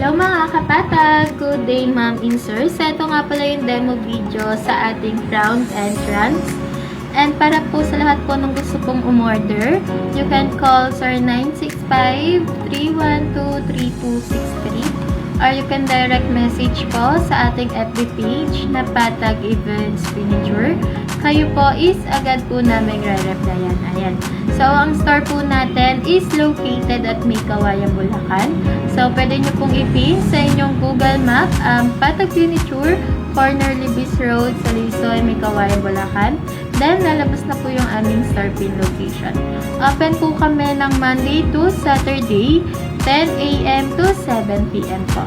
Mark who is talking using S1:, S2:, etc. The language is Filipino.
S1: Hello mga kapatag! Good day ma'am and sir. So ito nga pala yung demo video sa ating front entrance. And para po sa lahat po ng gusto pong umorder, you can call sir 965-312-3263 or you can direct message po sa ating FB page na Patag Events Furniture. Kayo po is agad po namin re-replyan. Ayan. So, ang store po natin is located at May Kawayan, Bulacan. So, pwede nyo pong i-pin sa inyong Google Map Patag Furniture, Corner Libis Road, Salisoy, May Kawayan, Bulacan. Then, lalabas na po yung aming store pin location. Open po kami ng Monday to Saturday, 10 a.m. to 7 p.m. po.